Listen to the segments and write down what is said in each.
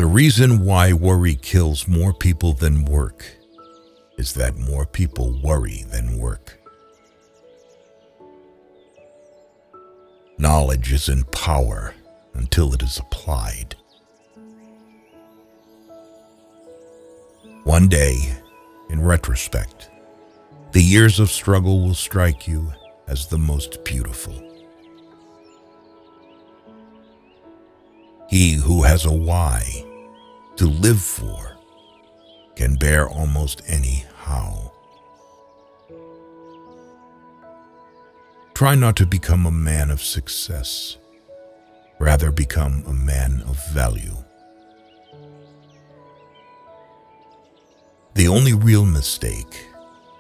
The reason why worry kills more people than work is that more people worry than work. Knowledge isn't power until it is applied. One day, in retrospect, the years of struggle will strike you as the most beautiful. He who has a why to live for can bear almost any how. Try not to become a man of success. Rather, become a man of value. The only real mistake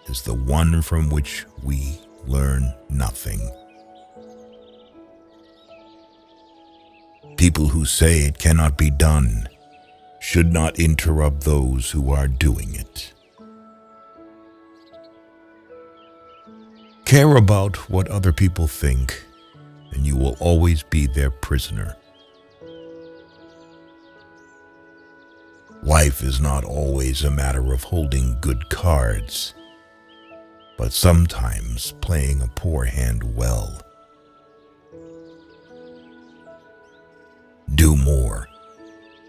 is the one from which we learn nothing. People who say it cannot be done should not interrupt those who are doing it. Care about what other people think, and you will always be their prisoner. Life is not always a matter of holding good cards, but sometimes playing a poor hand well. Do more.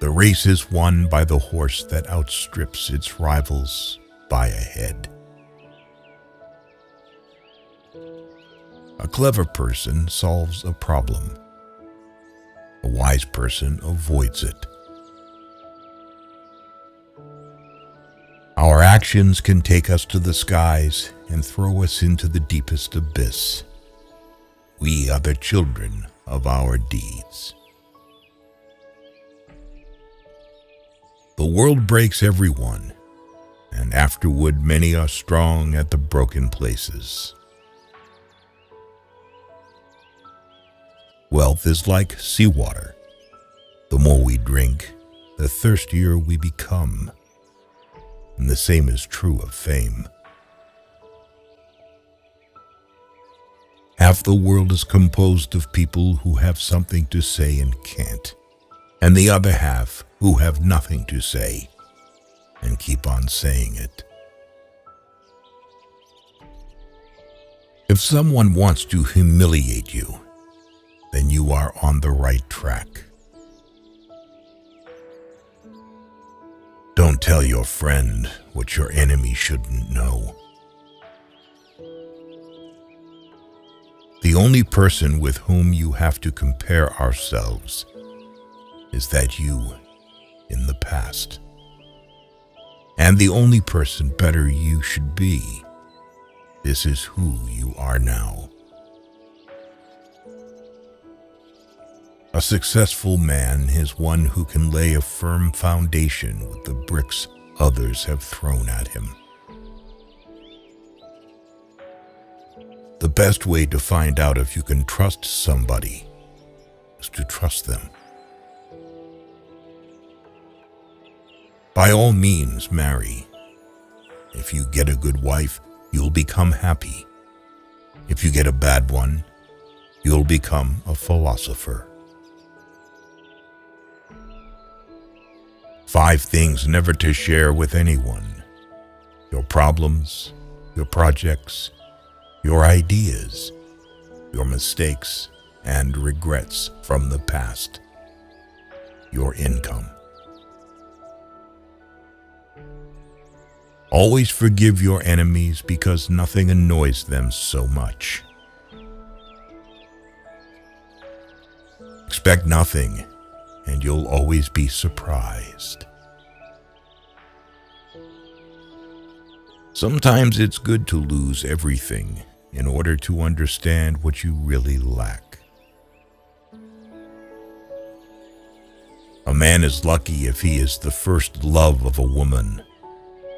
The race is won by the horse that outstrips its rivals by a head. A clever person solves a problem. A wise person avoids it. Our actions can take us to the skies and throw us into the deepest abyss. We are the children of our deeds. The world breaks everyone, and afterward many are strong at the broken places. Wealth is like seawater. The more we drink, the thirstier we become. And the same is true of fame. Half the world is composed of people who have something to say and can't, and the other half who have nothing to say and keep on saying it. If someone wants to humiliate you, then you are on the right track. Don't tell your friend what your enemy shouldn't know. The only person with whom you have to compare ourselves is that you in the past. And the only person better you should be. This is who you are now. A successful man is one who can lay a firm foundation with the bricks others have thrown at him. The best way to find out if you can trust somebody is to trust them. By all means, marry. If you get a good wife, you'll become happy. If you get a bad one, you'll become a philosopher. 5 things never to share with anyone: your problems, your projects, your ideas, your mistakes and regrets from the past, your income. Always forgive your enemies because nothing annoys them so much. Expect nothing, and you'll always be surprised. Sometimes it's good to lose everything in order to understand what you really lack. A man is lucky if he is the first love of a woman.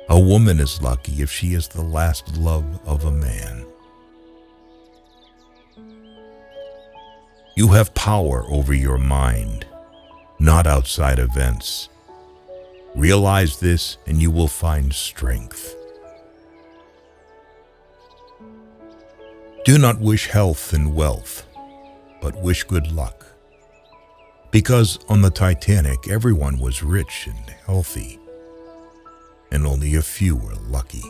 A woman is lucky if she is the last love of a man. You have power over your mind, not outside events. Realize this and you will find strength. Do not wish health and wealth, but wish good luck. Because on the Titanic, everyone was rich and healthy, and only a few were lucky.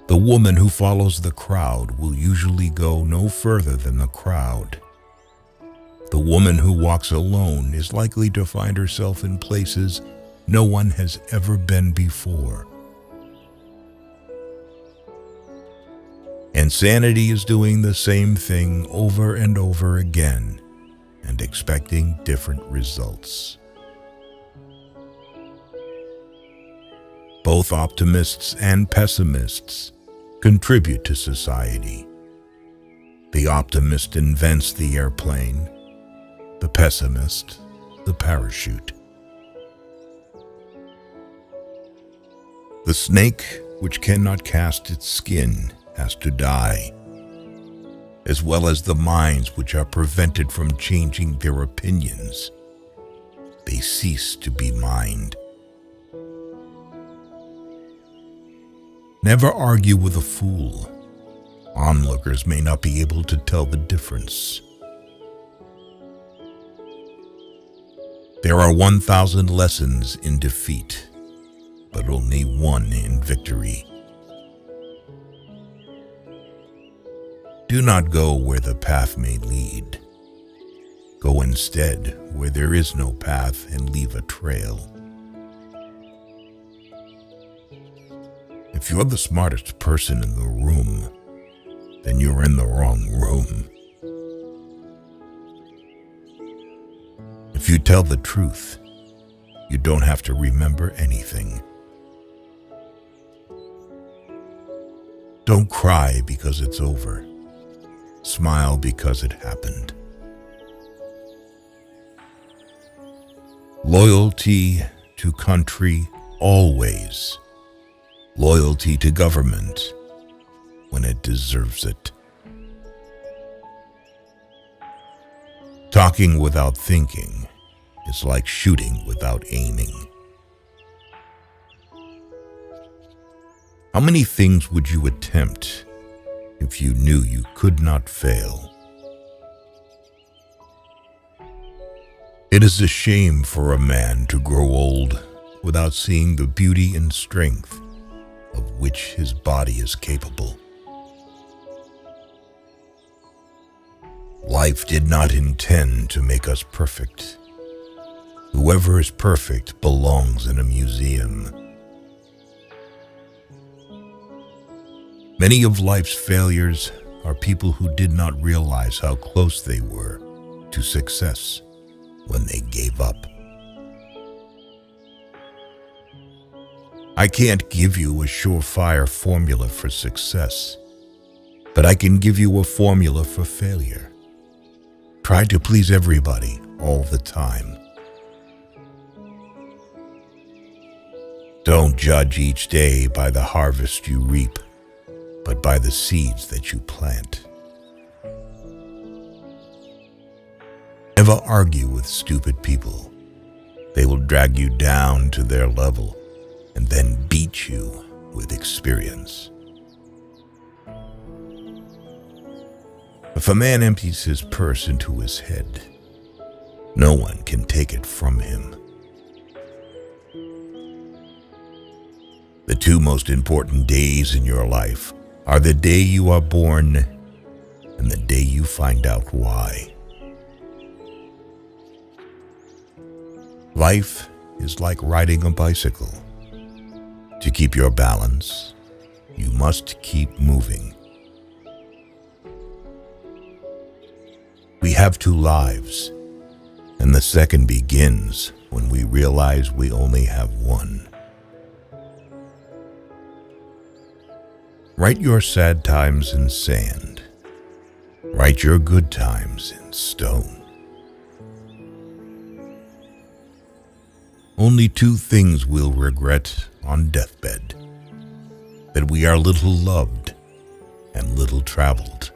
The woman who follows the crowd will usually go no further than the crowd. The woman who walks alone is likely to find herself in places no one has ever been before. Insanity is doing the same thing over and over again and expecting different results. Both optimists and pessimists contribute to society. The optimist invents the airplane, the pessimist, the parachute. The snake, which cannot cast its skin, has to die, as well as the minds which are prevented from changing their opinions. They cease to be mind. Never argue with a fool. Onlookers may not be able to tell the difference. There are 1,000 lessons in defeat, but only one in victory. Do not go where the path may lead. Go instead where there is no path and leave a trail. If you're the smartest person in the room, then you're in the wrong room. If you tell the truth, you don't have to remember anything. Don't cry because it's over. Smile because it happened. Loyalty to country always. Loyalty to government when it deserves it. Talking without thinking is like shooting without aiming. How many things would you attempt if you knew you could not fail? It is a shame for a man to grow old without seeing the beauty and strength of which his body is capable. Life did not intend to make us perfect. Whoever is perfect belongs in a museum. Many of life's failures are people who did not realize how close they were to success when they gave up. I can't give you a surefire formula for success, but I can give you a formula for failure. Try to please everybody all the time. Don't judge each day by the harvest you reap, but by the seeds that you plant. Never argue with stupid people. They will drag you down to their level and then beat you with experience. If a man empties his purse into his head, no one can take it from him. The two most important days in your life are the day you are born and the day you find out why. Life is like riding a bicycle. To keep your balance, you must keep moving. We have two lives, and the second begins when we realize we only have one. Write your sad times in sand. Write your good times in stone. Only two things we'll regret on deathbed: that we are little loved and little traveled.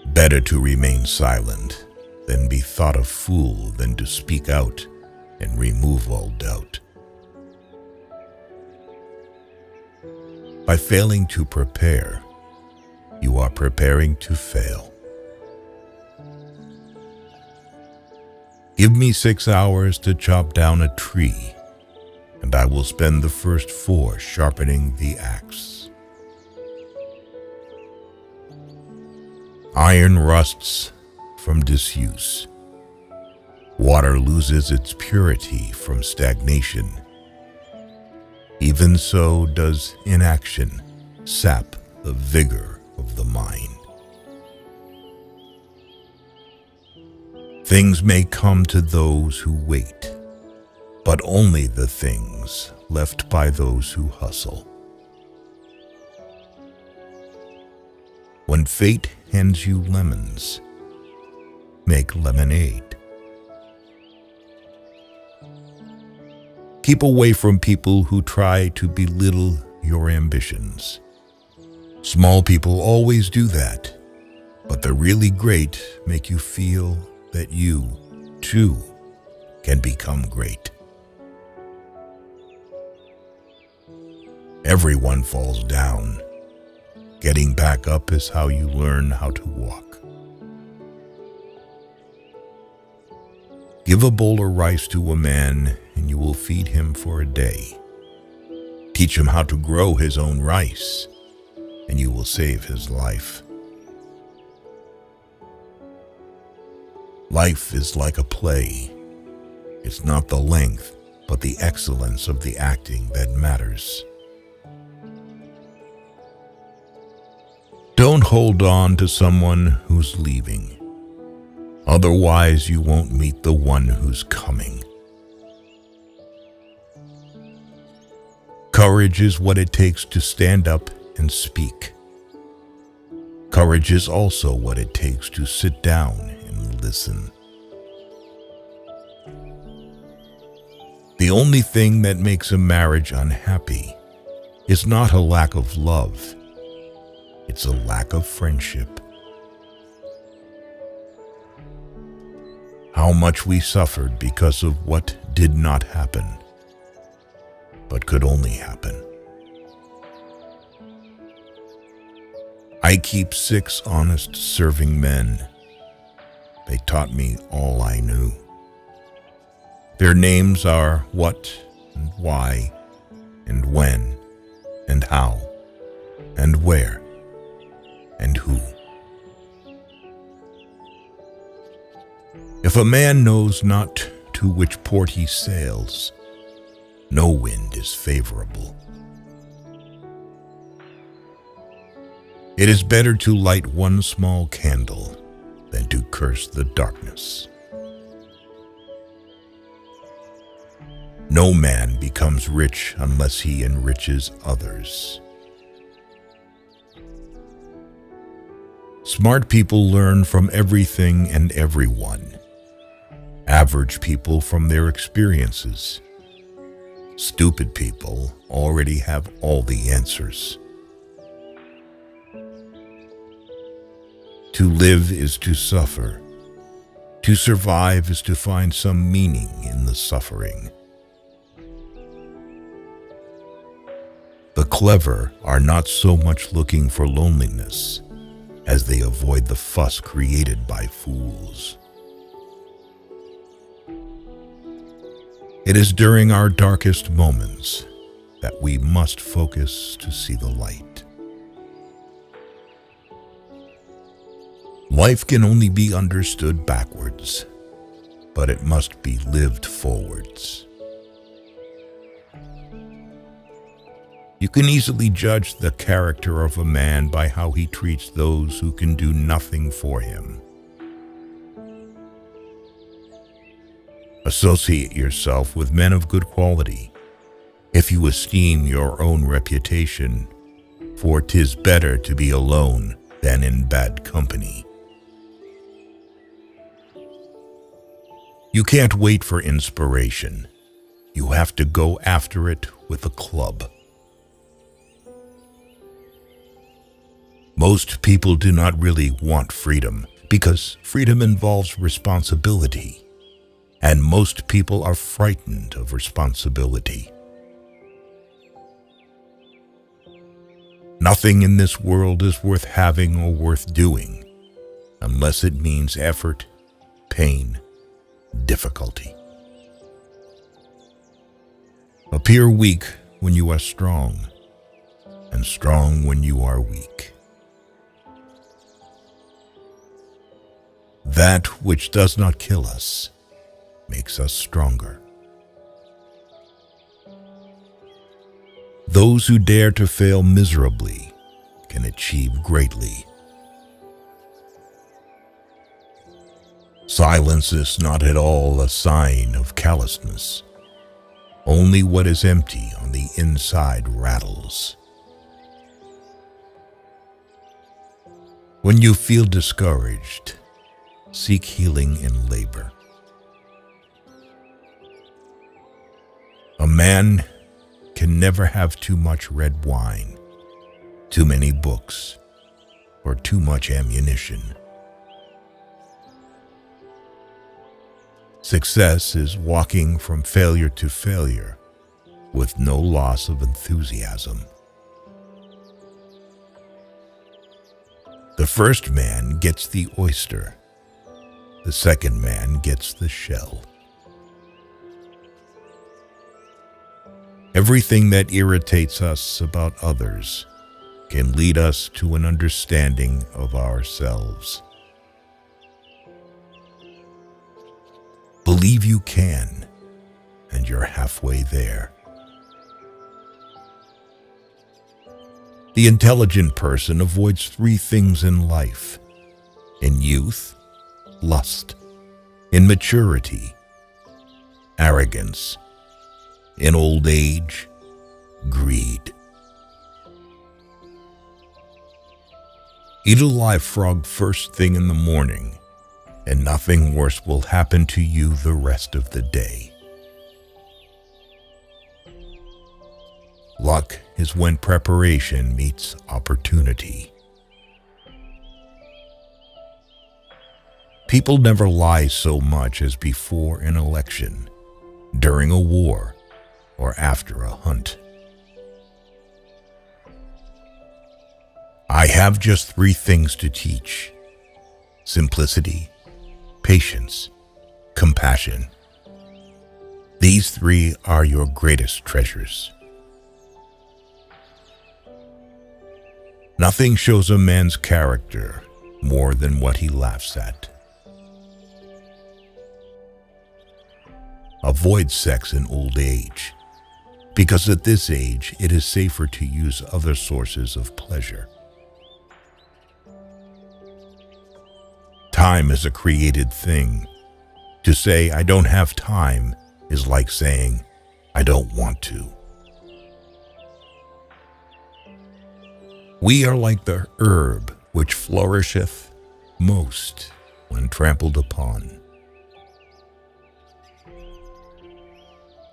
Better to remain silent than be thought a fool than to speak out and remove all doubt. By failing to prepare, you are preparing to fail. Give me 6 hours to chop down a tree, and I will spend the first 4 sharpening the axe. Iron rusts from disuse. Water loses its purity from stagnation. Even so does inaction sap the vigor of the mind. Things may come to those who wait, but only the things left by those who hustle. When fate hands you lemons, make lemonade. Keep away from people who try to belittle your ambitions. Small people always do that, but the really great make you feel that you, too, can become great. Everyone falls down. Getting back up is how you learn how to walk. Give a bowl of rice to a man, and you will feed him for a day. Teach him how to grow his own rice, and you will save his life. Life is like a play. It's not the length, but the excellence of the acting that matters. Don't hold on to someone who's leaving. Otherwise, you won't meet the one who's coming. Courage is what it takes to stand up and speak. Courage is also what it takes to sit down and listen. The only thing that makes a marriage unhappy is not a lack of love. It's a lack of friendship. How much we suffered because of what did not happen, but could only happen. I keep 6 honest serving men. They taught me all I knew. Their names are what and why and when and how and where and who. If a man knows not to which port he sails, no wind is favorable. It is better to light one small candle than to curse the darkness. No man becomes rich unless he enriches others. Smart people learn from everything and everyone. Average people from their experiences. Stupid people already have all the answers. To live is to suffer. To survive is to find some meaning in the suffering. The clever are not so much looking for loneliness as they avoid the fuss created by fools. It is during our darkest moments that we must focus to see the light. Life can only be understood backwards, but it must be lived forwards. You can easily judge the character of a man by how he treats those who can do nothing for him. Associate yourself with men of good quality, if you esteem your own reputation, for 'tis better to be alone than in bad company. You can't wait for inspiration. You have to go after it with a club. Most people do not really want freedom because freedom involves responsibility. And most people are frightened of responsibility. Nothing in this world is worth having or worth doing unless it means effort, pain, difficulty. Appear weak when you are strong, and strong when you are weak. That which does not kill us makes us stronger. Those who dare to fail miserably can achieve greatly. Silence is not at all a sign of callousness. Only what is empty on the inside rattles. When you feel discouraged, seek healing in labor. A man can never have too much red wine, too many books, or too much ammunition. Success is walking from failure to failure with no loss of enthusiasm. The first man gets the oyster. The second man gets the shell. Everything that irritates us about others can lead us to an understanding of ourselves. Believe you can, and you're halfway there. The intelligent person avoids 3 things in life: in youth, lust; in maturity, arrogance; in old age, greed. Eat a live frog first thing in the morning, and nothing worse will happen to you the rest of the day. Luck is when preparation meets opportunity. People never lie so much as before an election, during a war, or after a hunt. I have just 3 things to teach: simplicity, patience, compassion. These 3 are your greatest treasures. Nothing shows a man's character more than what he laughs at. Avoid sex in old age, because at this age it is safer to use other sources of pleasure. Time is a created thing. To say, "I don't have time," is like saying, "I don't want to." We are like the herb which flourisheth most when trampled upon.